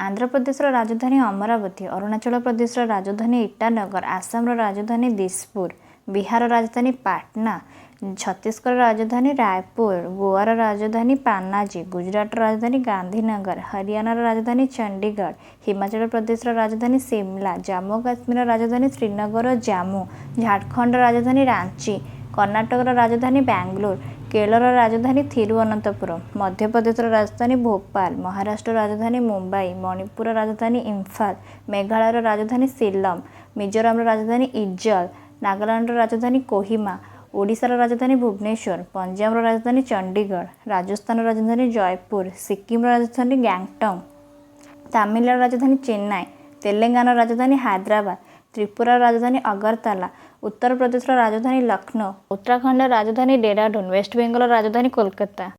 आंध्र प्रदेशर राजधानी अमरावती, अरुणाचल प्रदेशर राजधानी ईटानगर, आसामर राजधानी दिसपुर, बिहार राजधानी पाटना, छत्तीसगढ़ राजधानी रायपुर, गोवार राजधानी पानाजी, गुजरात राजधानी गांधीनगर, हरियाणार राजधानी चंडीगढ़, हिमाचल प्रदेश राजधानी शिमला, जम्मू काश्मीर राजधानी श्रीनगर जम्मू, झारखंड राजधानी रांची, कर्नाटक राजधानी बेंगलोर, केरल राजधानी थिरुवनंतपुरम, मध्य प्रदेश राजधानी भोपाल, महाराष्ट्र राजधानी मुंबई, मणिपुर राजधानी इम्फाल, मेघालय राजधानी शिलंग, मिजोरम राजधानी इज्जल, नागालैंड राजधानी कोहिमा, ओडिशार राजधानी भुवनेश्वर, पंजाब राजधानी चंडीगढ़, राजस्थान राजधानी जयपुर, सिक्किम राजधानी गैंगटॉक, तमिलनाडु राजधानी चेन्नई, तेलंगाना राजधानी हैदराबाद, त्रिपुरा राजधानी अगरतला, उत्तर प्रदेश राजधानी लखनऊ, उत्तराखंड राजधानी डेहराडून, वेस्ट बेंगल राजधानी कोलकाता।